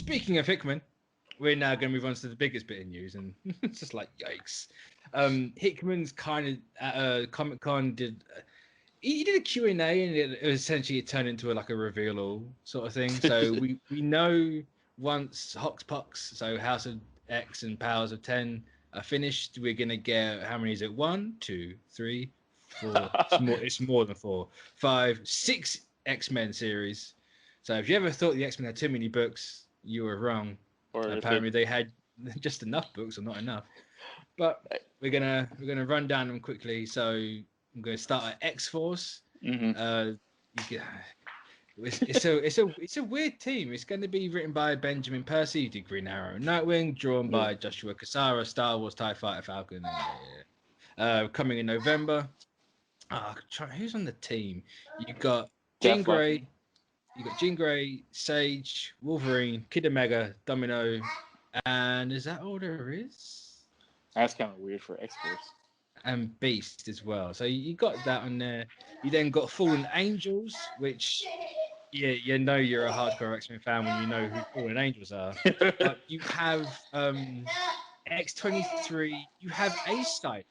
speaking of Hickman, we're now going to move on to the biggest bit of news, and it's just like yikes. Hickman's kind of Comic Con did. He did a Q&A, and it essentially turned into like a reveal all sort of thing. So we know once Hoxpox, so House of X and Powers of 10 are finished, we're gonna get, how many is it? 1, 2, 3, 4. It's more than 4, 5, 6 XMen series. So if you ever thought the X-Men had too many books, you were wrong. Or apparently they had just enough books, or not enough. But we're gonna run down them quickly. So I'm going to start at X-Force. Mm-hmm. It's a weird team. It's going to be written by Benjamin Percy, who did Green Arrow and Nightwing, drawn by Joshua Cassara, Star Wars, TIE Fighter, Falcon. Coming in November. Who's on the team? You got Jean Grey. You got Jean Grey, Sage, Wolverine, Kid Omega, Domino, and is that all there is? That's kind of weird for X-Force. And Beast as well. So you got that on there. You then got Fallen Angels, which you know you're a hardcore X-Men fan when you know who Fallen Angels are. But you have X-23. You have a Psylocke.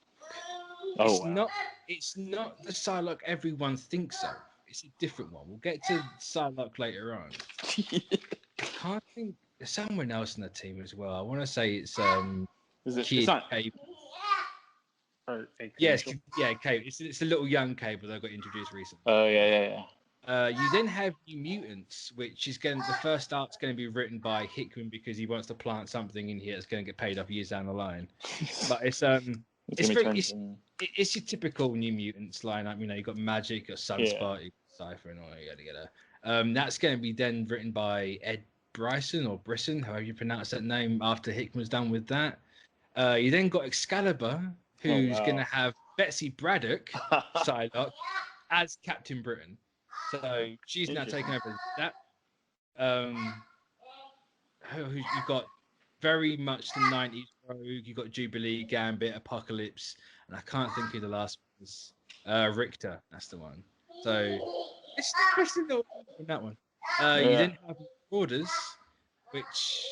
It's not the Psylocke everyone thinks of. It's a different one. We'll get to Psylocke later on. I can't think. There's someone else in the team as well. I want to say it's it's not Cable. Yes, Cable. It's a little young Cable that got introduced recently. Oh yeah. You then have New Mutants, which is the first art's going to be written by Hickman because he wants to plant something in here that's going to get paid off years down the line. But it's your typical New Mutants lineup. You know, you got Magic, you got Sunspot, you got Cypher, and all that together. That's going to be then written by Ed Bryson or Brisson, however you pronounce that name. After Hickman's done with that, you then got Excalibur, who's going to have Betsy Braddock, Psylocke, as Captain Britain. So she's now taking over that. You've got very much the 90s Rogue. You've got Jubilee, Gambit, Apocalypse, and I can't think who the last was. Richter, that's the one. So it's interesting in that one. You then have Marauders, which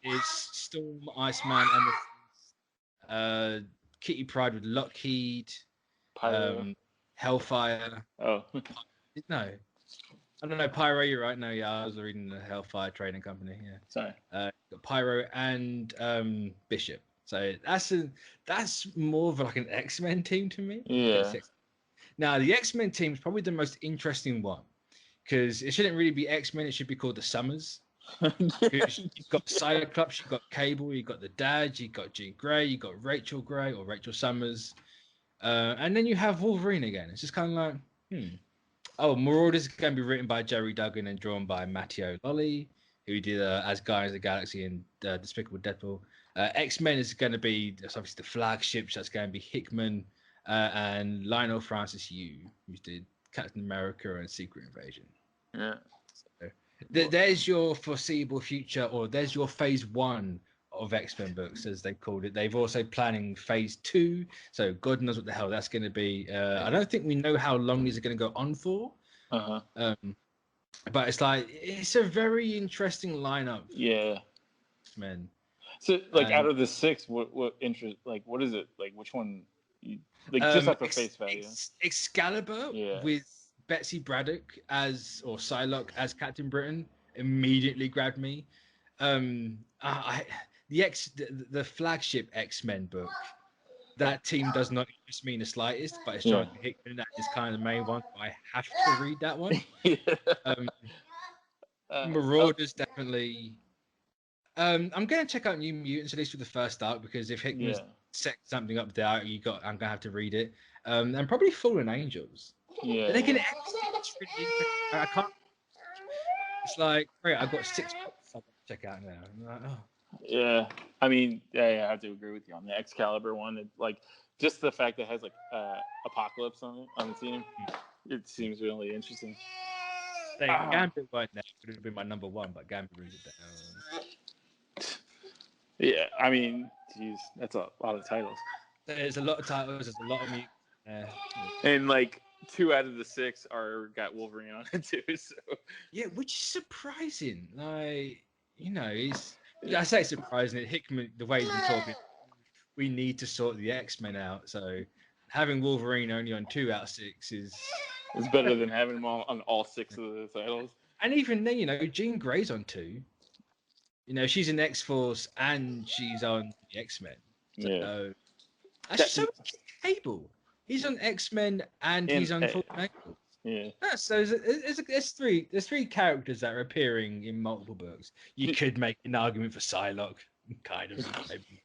is Storm, Iceman, and Kitty Pryde with Lockheed, Hellfire. No. I don't know, Pyro, you're right. No, I was reading the Hellfire Trading Company. Yeah. Sorry. Got Pyro and Bishop. So that's more of like an X-Men team to me. Yeah. Now, the X-Men team is probably the most interesting one because it shouldn't really be X-Men. It should be called the Summers. You've got Cyclops, you've got Cable, you've got the Dad, you've got Jean Grey, you've got Rachel Grey or Rachel Summers. And then you have Wolverine again. It's just kind of like, Marauders is going to be written by Jerry Duggan and drawn by Matteo Lolli, who did As Guardians of the Galaxy and Despicable Deadpool. X-Men is going to be obviously the flagship. So that's going to be Hickman and Lionel Francis Yu, who did Captain America and Secret Invasion. Yeah. So, there's your foreseeable future, or there's your phase 1 of X-Men books, as they called it. They've also planning phase 2, so God knows what the hell that's going to be. I don't think we know how long these are going to go on for. But it's a very interesting lineup. Yeah, X-Men. So out of the 6, what interest? What is it? Which one? Just after face value. Excalibur with Betsy Braddock or Psylocke as Captain Britain immediately grabbed me. The flagship X-Men book, that team does not interest me in the slightest, but it's Jonathan Hickman, that is kind of the main one. I have to read that one. Marauders definitely. I'm going to check out New Mutants at least for the first arc, because if Hickman's set something up there, I'm going to have to read it. And probably Fallen Angels. Yeah. They're going to I can't. It's like, great, I've got 6 books I've got to check out now. I'm like, oh. Yeah, I mean, I have to agree with you on the Excalibur one. Just the fact that it has Apocalypse on the team, it seems really interesting. Gambit right now would have been my number 1, but Gambit brings it down. Yeah, I mean, geez, that's a lot of titles. There's a lot of titles. There's a lot of mutants. And 2 out of the 6 got Wolverine on it too. So yeah, which is surprising. I say it's surprising that Hickman, the way he's been talking, we need to sort the X-Men out. So having Wolverine only on 2 out of 6 is It's better than having them on all 6 of the titles. And even then, Jean Grey's on 2. She's in X-Force and she's on the X-Men. So actually, so is Cable. He's on X-Men and he's on Full Metal. Yeah. So there's three characters that are appearing in multiple books. You could make an argument for Psylocke, kind of. Maybe.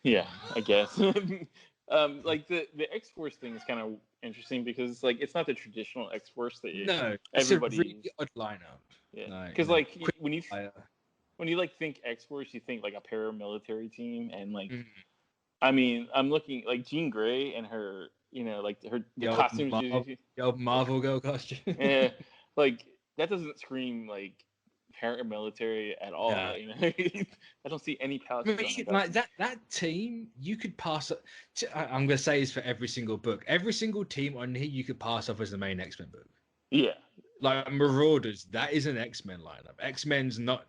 Yeah, I guess. Like the X-Force thing is kind of interesting because it's like it's not the traditional X-Force that everybody. It's a really odd lineup. Yeah, because when you like think X-Force, you think like a paramilitary team, and like I mean, I'm looking like Jean Grey and her, like the costumes. The old Marvel girl costume. Yeah, like that doesn't scream like paramilitary at all. No. I don't see any pouches. Like that team, you could pass. I'm gonna say is for every single book. Every single team on here, you could pass off as the main X-Men book. Yeah. Like Marauders, that is an X-Men lineup. X-Men's not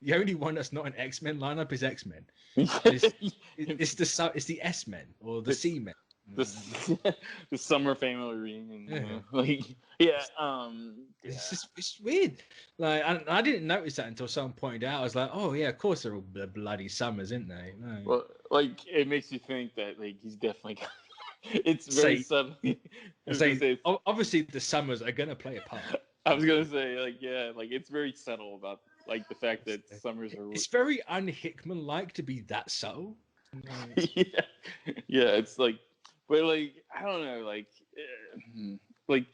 the only one that's not an X-Men lineup is X-Men. It's the S-Men or the C-Men. The summer family reunion. It's weird. Like I didn't notice that until someone pointed out. I was like, oh yeah, of course they're all bloody summers, isn't they? No. Well, like it makes you think that like he's definitely. It's very subtle. Obviously, the summers are gonna play a part. I was gonna say, it's very subtle about like the fact that summers are. It's very un-Hickman-like to be that subtle. Yeah, it's like, but like I don't know, like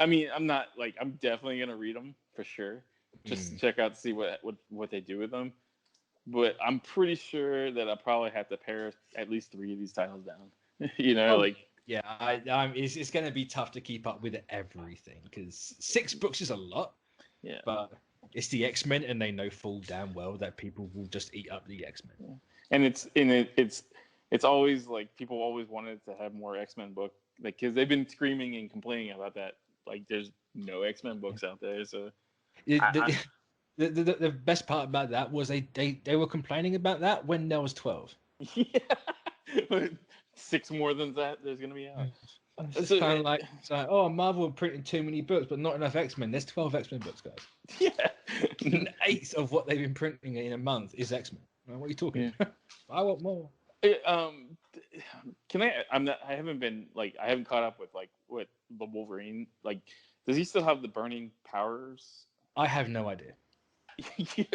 I mean, I'm definitely gonna read them for sure, just to check out to see what they do with them. But I'm pretty sure that I'll probably have to pare at least 3 of these titles down. It's going to be tough to keep up with everything because 6 books is a lot. Yeah, but it's the X-Men, and they know full damn well that people will just eat up the X-Men. Yeah. And it's always like people always wanted to have more X-Men book, like because they've been screaming and complaining about that. Like there's no X-Men books out there, so. The best part about that was they were complaining about that when there was 12. Yeah. 6 more than that there's gonna be out. It's kind of like Marvel are printing too many books but not enough X-Men. There's 12 X-Men books, guys. Yeah. 8 of what they've been printing in a month is X-Men. What are you talking about? I want more. Can I haven't caught up with the Wolverine. Like, does he still have the burning powers? I have no idea. Yeah.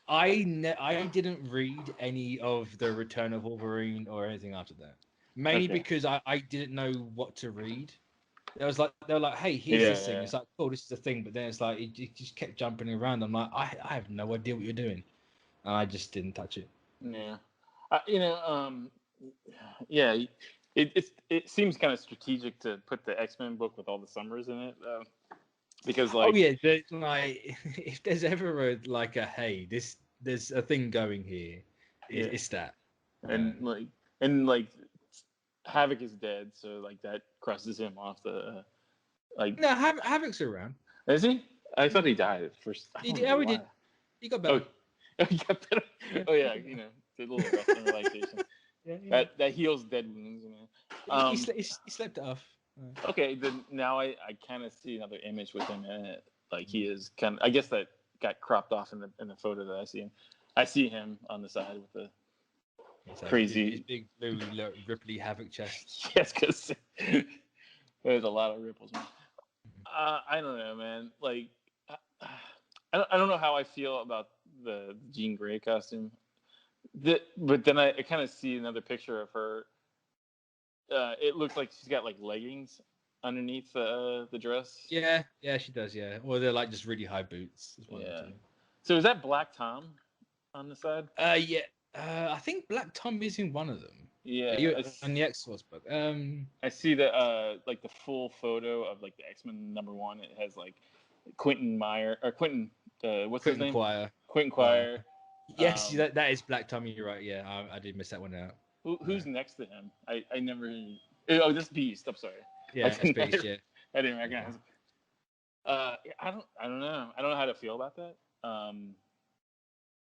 I didn't read any of the Return of Wolverine or anything after that. Mainly because I didn't know what to read. They were like, hey, here's this thing. It's like, oh, this is the thing. But then it's like it just kept jumping around. I'm like, I have no idea what you're doing. And I just didn't touch it. Yeah. It seems kind of strategic to put the X-Men book with all the Summers in it, because if there's ever there's a thing going here, it's that. And Havoc is dead, so like that crosses him off the No, Havoc's around. Is he? I thought he died at first. He did. He got better. Oh, he got better. Oh yeah, the little rest and relaxation. Yeah. That heals dead wounds. He slept it off. Okay, then now I kind of see another image with him in it. Like he is kind of. I guess that got cropped off in the photo that I see him. I see him on the side with the crazy his big blue ripply Havoc chest. Yes, because there's a lot of ripples. Man. I don't know, man. Like I don't know how I feel about the Jean Grey costume. But then I kind of see another picture of her. It looks like she's got like leggings underneath the dress. Yeah, she does. Yeah, or they're like just really high boots. Yeah. So is that Black Tom on the side? Yeah. I think Black Tom is in one of them. Yeah. On the X-Force book. I see that like the full photo of like the X-Men #1. It has like Quentin Meyer or Quentin. What's his name? Quentin Quire. Yes, that is Black Tom. You're right. Yeah, I did miss that one out. Who's next to him? I never. Oh, this Beast. I'm sorry. Yeah, it's Beast. Yeah. I didn't recognize. I don't know. I don't know how to feel about that.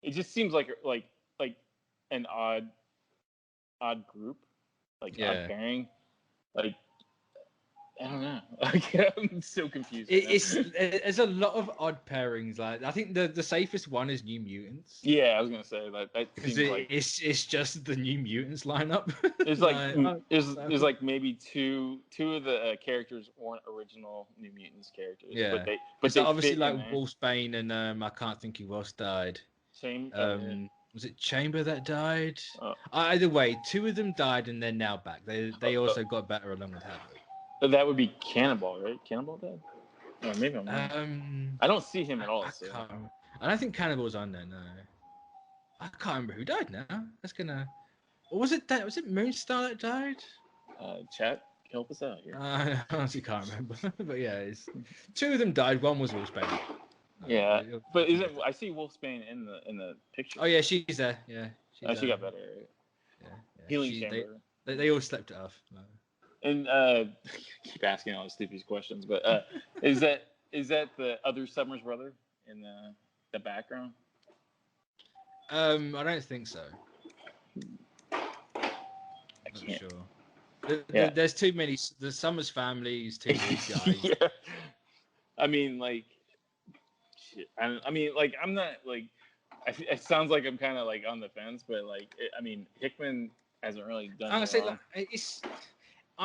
it just seems like an odd group, like odd pairing. Like I don't know. Like, I'm so confused. There's a lot of odd pairings. Like I think the safest one is New Mutants. Yeah, I was gonna say that seems like it's just the New Mutants lineup. There's there's like maybe two of the characters weren't original New Mutants characters. Yeah, but they obviously fit like Wolfsbane and I can't think who else died. Was it Chamber that died? Either way, two of them died and they're now back. They also got better along with Havoc. That would be Cannonball, right? Cannonball dead? Or maybe I'm wrong. I don't see him at all. I don't think Cannonball's on there. No, I can't remember who died now. That's gonna. Or was it that? Was it Moonstar that died? Chat, help us out here. I honestly can't remember. But yeah, two of them died. One was Wolfsbane. Yeah, but I see Wolfsbane in the picture. Oh yeah, she's there. Yeah, she got better. Right? Yeah. Healing chamber. They all slept it off. No. And keep asking all the stupid questions, but is that the other Summers brother in the background? I don't think so. I can't. Sure. There's too many. The Summers family is too big, guys. Yeah. I mean, like, shit. I mean, like, I'm not like. It sounds like I'm kind of like on the fence, but like, I mean, Hickman hasn't really done. I'm say like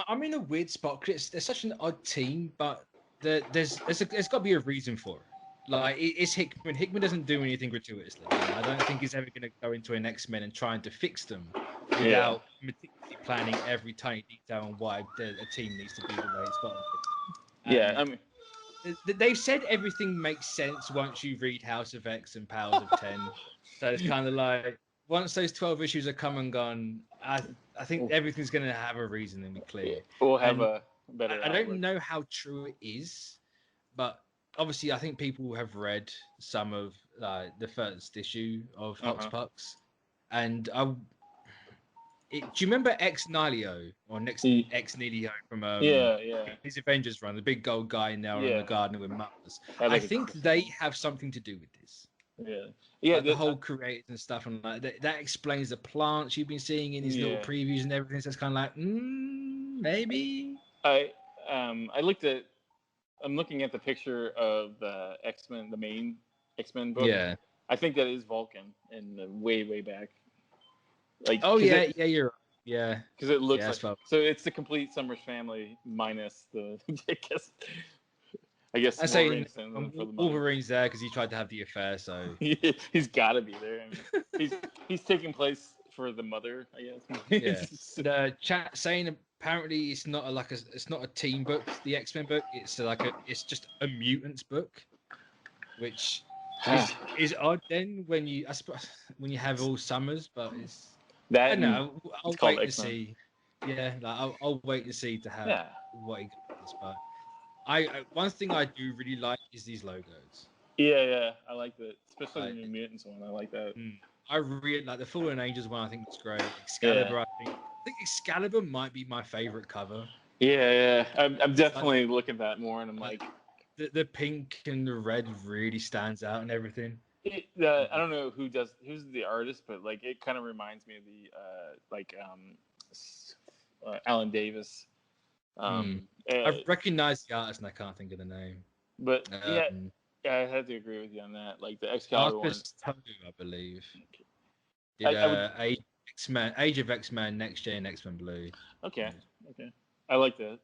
I'm in a weird spot because they're such an odd team, but there's got to be a reason for it. Like it's Hickman. Hickman doesn't do anything gratuitously. I don't think he's ever going to go into an XMen and trying to fix them without meticulously planning every tiny detail on why a team needs to be the way it's got to be. Yeah, I mean, they've said everything makes sense once you read House of X and Powers of 10. So it's kind of like once those 12 issues are come and gone, I think everything's going to have a reason and be clear. We'll have a better. I don't know how true it is, but obviously I think people have read some of the first issue of Hoxpox, and do you remember Ex Nihilo or Ex Nihilo from his Avengers run, the big gold guy now in the garden with Mars? I think they have something to do with this. Yeah, like the whole creators and stuff, and like that explains the plants you've been seeing in these little previews and everything. So it's kind of like maybe. I'm looking at the picture of the X-Men, the main X-Men book. Yeah, I think that is Vulcan in the way back. Like, you're right. Yeah, because it looks like so. It's the complete Summers family minus the I guess I say Wolverine's there because he tried to have the affair, so he's got to be there. I mean, he's taking place for the mother, I guess. Yeah. The chat saying apparently it's not it's not a team book, the X-Men book. It's just a mutants book, which is odd. Then when you have all Summers, but it's that. I don't know. I'll wait to see. Yeah, like I'll wait to see to have what he gets, but. One thing I do really like is these logos. Yeah, I like that, especially the New Mutants one. I like that. I really like the Fallen Angels one. I think it's great. Excalibur, I think Excalibur might be my favorite cover. Yeah. I'm definitely looking at that more, and I'm like, the pink and the red really stands out and everything. I don't know who's the artist, but like it kind of reminds me of the Alan Davis. I recognize the artist and I can't think of the name. But I have to agree with you on that. Like the Excalibur one, I believe. Age of X-Men, Next Gen, X-Men Blue. Okay, I like that.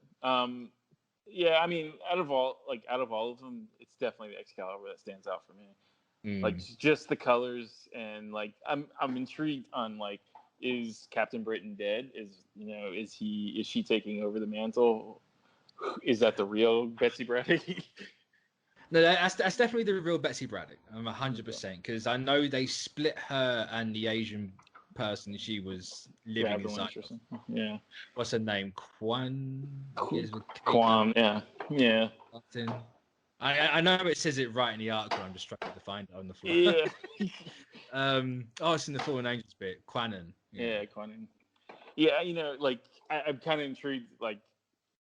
Yeah, I mean, out of all of them, it's definitely the Excalibur that stands out for me. Like just the colors, and like I'm intrigued on like, is Captain Britain dead? Is she taking over the mantle? Is that the real Betsy Braddock? No, that's definitely the real Betsy Braddock. I'm 100% because I know they split her and the Asian person she was living inside. Yeah. What's her name? Kwan. Kwan. Yeah. I know it says it right in the article. I'm just trying to find it on the floor. Yeah. It's in the Fallen Angels bit. Quanon. Yeah, Quanon. Yeah, like I'm kind of intrigued, like,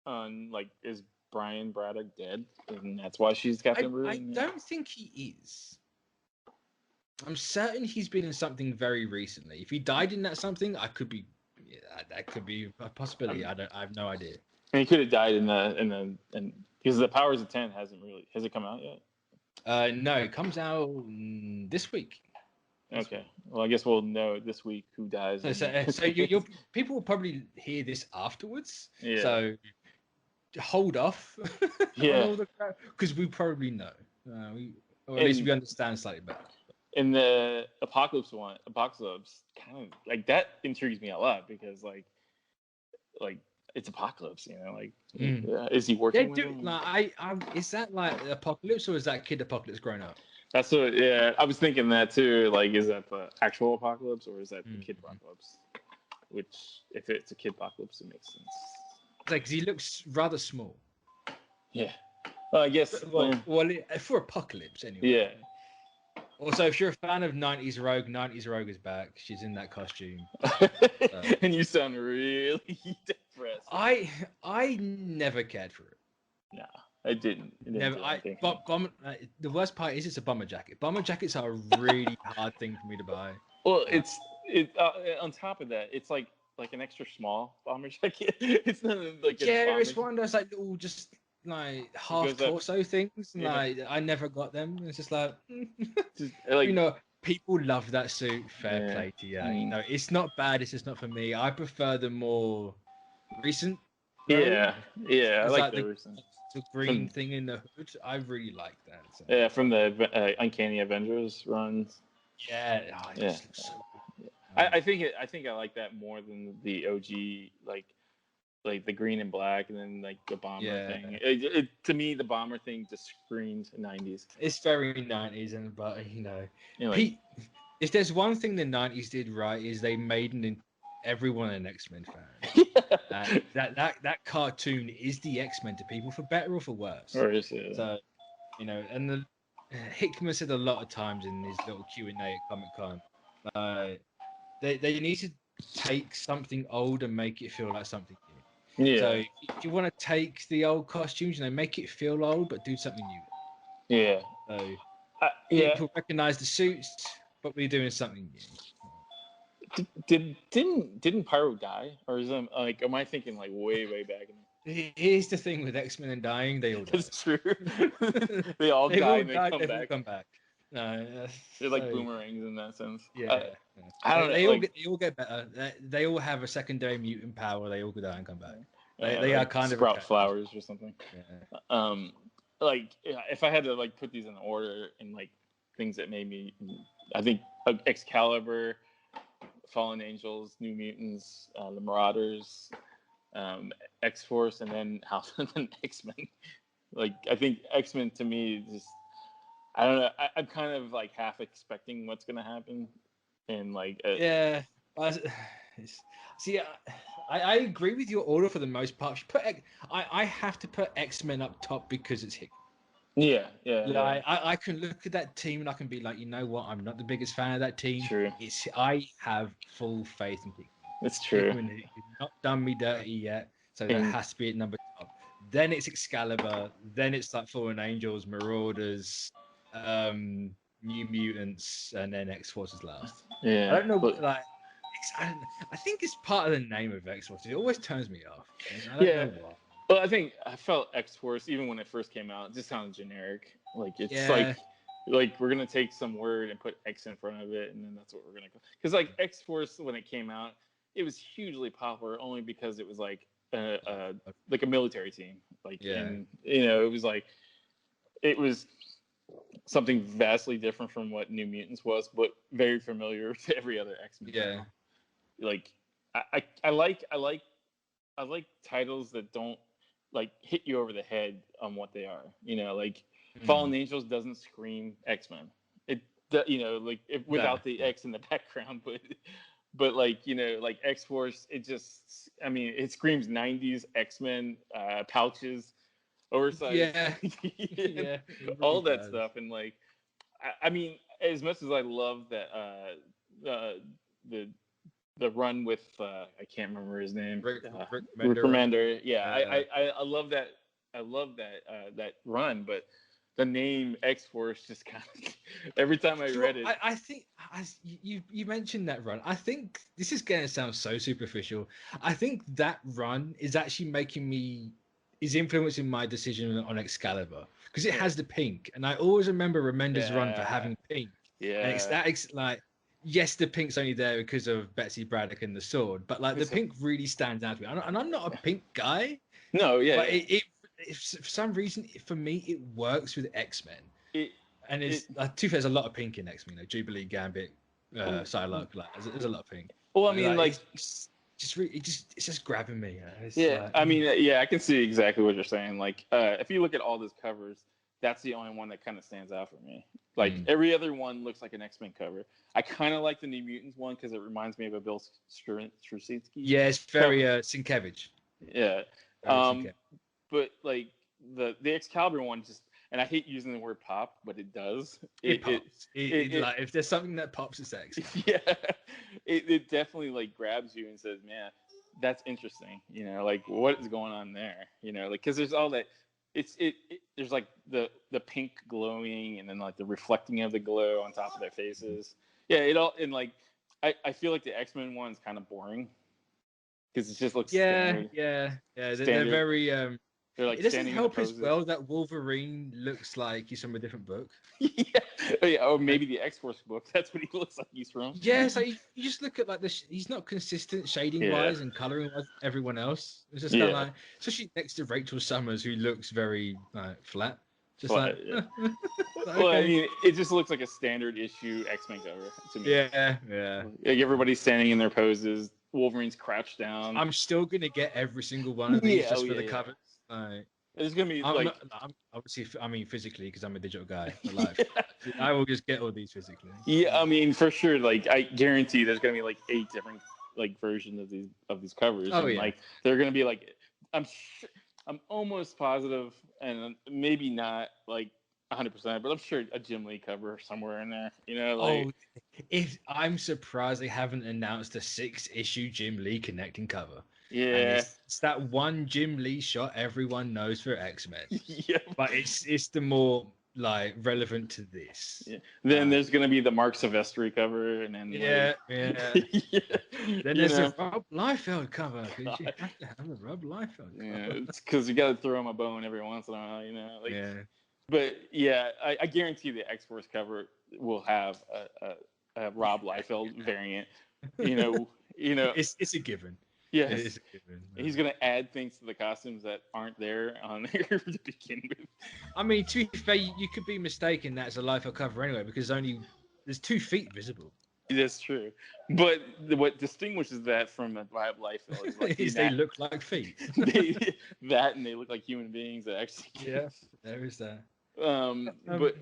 on like, is Brian Braddock dead, and that's why she's Captain Britain? I don't think he is. I'm certain he's been in something very recently. If he died in that something, that could be a possibility. I have no idea. And he could have died and because the Powers of 10 has it come out yet? No, it comes out this week. Okay. Well, I guess we'll know this week who dies. So you'll people will probably hear this afterwards. Yeah. So hold off. Yeah. On all the crap, because we probably know. Or at least we understand slightly better. In the Apocalypse kind of like that intrigues me a lot because like it's Apocalypse, is he working with him? Like, is that like Apocalypse or is that Kid Apocalypse grown up? That's what. Yeah, I was thinking that too. Like, is that the actual Apocalypse or is that the Kid Apocalypse? Which, if it's a Kid Apocalypse, it makes sense. Like, 'cause he looks rather small. Yeah. Well, I guess. Well, for Apocalypse anyway. Yeah. Also, if you're a fan of 90s Rogue is back. She's in that costume. And you sound really depressed. I never cared for it. No, I didn't. Never. The worst part is it's a bomber jacket. Bomber jackets are a really hard thing for me to buy. Well, it's on top of that, it's like an extra small bomber jacket. It's not like it's one of those like little just like half torso things. And, like I never got them. It's just like, people love that suit. Fair play to you. It's not bad. It's just not for me. I prefer the more recent. Yeah, I like the recent. The green thing in the hood. I really like that. So. Yeah, from the Uncanny Avengers runs. Yeah, it just looks so good. I think I like that more than the OG like the green and black, and then like the bomber thing. It to me, the bomber thing just screams 90s. It's very 90s, if there's one thing the 90s did right is they made everyone an X-Men fan. That cartoon is the X-Men to people, for better or for worse. So, and the Hickman said a lot of times in his little Q&A at Comic-Con, they need to take something old and make it feel like something new. Yeah. So if you want to take the old costumes, make it feel old, but do something new. Yeah. So people recognize the suits, but we're doing something new. Didn't Pyro die, or is am I thinking like way back? Here's the thing with X-Men and dying, they all die. It's true. They all die and they come back. No, they're like boomerangs in that sense. Yeah. I don't know. They all get better. They all have a secondary mutant power. They all go down and come back. They like are kind sprout of flowers or something. Yeah. If I had to put these in order and things that made me, I think Excalibur, Fallen Angels, New Mutants, the Marauders, X-Force, and then X-Men. I think X-Men to me just, I don't know. I'm kind of half expecting what's gonna happen, and See, I agree with your order for the most part. I have to put X-Men up top because it's Hickman. Yeah. I can look at that team and I can be like, you know what? I'm not the biggest fan of that team. True. I have full faith in Hickman. It's true. Hickman has not done me dirty yet, so that has to be at number top. Then it's Excalibur. Then it's Fallen Angels, Marauders, New Mutants, and then X-Force is last. Yeah. I don't know, I think it's part of the name of X-Force. It always turns me off. I don't know why. Well, I felt X-Force, even when it first came out, it just sounded generic. We're gonna take some word and put X in front of it, and then that's what we're gonna go. Because X-Force, when it came out, it was hugely popular only because it was a military team. And it was something vastly different from what New Mutants was, but very familiar to every other X-Men. Yeah. I like titles that don't hit you over the head on what they are. Fallen Angels doesn't scream X-Men. It without the X in the background, but X-Force, it screams 90s X-Men, pouches, oversized. Yeah. All that stuff. And as much as I love that the run with I can't remember his name. Rick Remender. Yeah, I love that. I love that run, but the name X-Force just kind of every time I read it. I think you mentioned that run. I think this is going to sound so superficial. I think that run is actually is influencing my decision on Excalibur because it has the pink, and I always remember Remender's run for having pink. Yeah, and it's like, yes, the pink's only there because of Betsy Braddock and the sword, but like the pink really stands out to me. And I'm not a pink guy. No, yeah, but it for some reason, for me, it works with X-Men. And it's there's a lot of pink in X-Men. Jubilee, Gambit, Psylocke. Like, there's a lot of pink. Well, I mean, like it's just grabbing me. I mean, I can see exactly what you're saying. Like, if you look at all those covers, that's the only one that kind of stands out for me. Like every other one looks like an X-Men cover. I kind of like the New Mutants one because it reminds me of a Bill Straczynski. Yeah, it's very Sienkiewicz. Yeah. But like the Excalibur one just, and I hate using the word pop, but it does. It pops. Like, if there's something that pops, it's X. Yeah, it definitely like grabs you and says, "Man, that's interesting." Like what is going on there? Like because there's all that. There's like the pink glowing and then like the reflecting of the glow on top of their faces. Yeah, and like I feel like the X-Men one's kind of boring because it just looks standard. Yeah. They're very They're like it doesn't help as well that Wolverine looks like he's from a different book. Yeah, or maybe the X-Force book. That's what he looks like he's from. Yeah, so you just look at like he's not consistent shading wise and coloring wise everyone else. It's just kind of like, especially next to Rachel Summers, who looks very flat. Just flat, like, well, I mean, it just looks like a standard issue X-Men cover to me. Yeah. Like everybody's standing in their poses. Wolverine's crouched down. I'm still gonna get every single one of these just for the covers. It's gonna be I'm obviously, I mean, physically, because I'm a digital guy. But like, I will just get all these physically. Yeah, I mean, for sure. Like, I guarantee there's gonna be like 8 different like versions of these covers. Oh, and, yeah. Like, they're gonna be like, I'm almost positive, and maybe not like 100%, but I'm sure a Jim Lee cover somewhere in there. Like, if I'm surprised they haven't announced a 6-issue Jim Lee connecting cover. Yeah, and it's that one Jim Lee shot everyone knows for X-Men. Yeah, but it's the more like relevant to this. Yeah. Then there's gonna be the Mark Silvestri cover, and then yeah. Then there's a Rob Liefeld cover. You have to have a Rob Liefeld cover. Yeah, it's because you got to throw him a bone every once in a while, Like, yeah. But yeah, I guarantee the X-Force cover will have a Rob Liefeld variant. It's a given. Yes. It is a given. He's gonna add things to the costumes that aren't there on there to begin with. I mean, to be fair, you could be mistaken that's a Liefeld cover anyway, because there's 2 feet visible. That's true. But what distinguishes that from a Rob Liefeld is like they look like feet. and they look like human beings that actually. Yeah, there is that. But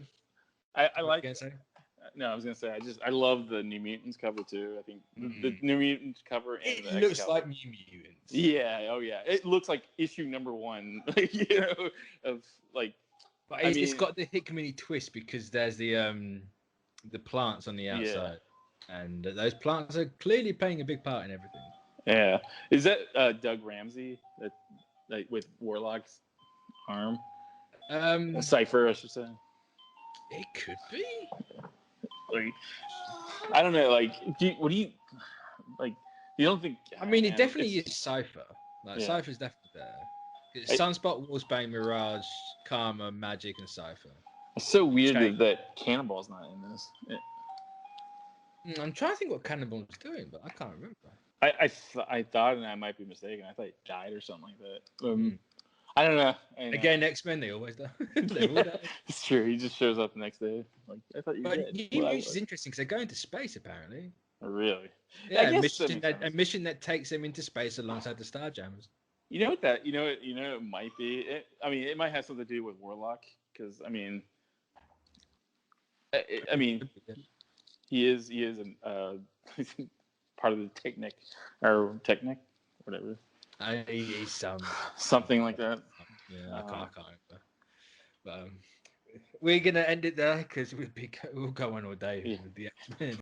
I like. No, I was gonna say I love the New Mutants cover too. I think the New Mutants cover and it looks like New Mutants. Yeah, oh yeah, it looks like issue number 1. Of like. But it's got the Hickman twist because there's the plants on the outside, and those plants are clearly playing a big part in everything. Yeah, is that Doug Ramsey that like with Warlock's arm? Cypher, I should say. It could be. Like, I don't know. Like, what do you like? You don't think? I mean, it definitely is Cypher. Like, Cypher's definitely there. It's Sunspot, Wolfsbane, Mirage, Karma, Magic, and Cypher. It's so weird that Cannonball's not in this. I'm trying to think what Cannonball's doing, but I can't remember. I thought, and I might be mistaken, I thought he died or something like that. I don't know. Again, X-Men, they always die. It's true. He just shows up the next day. Like, I thought you were dead. But Mutants is interesting because they're going to space, apparently. Really? Yeah, a mission that takes them into space alongside the Starjammers. You know what that? You know it might be. It might have something to do with Warlock because he is part of the Technic or Technic, whatever. He's something like that. Yeah, I can't remember. But we're gonna end it there because we'll go on all day with the X-Men.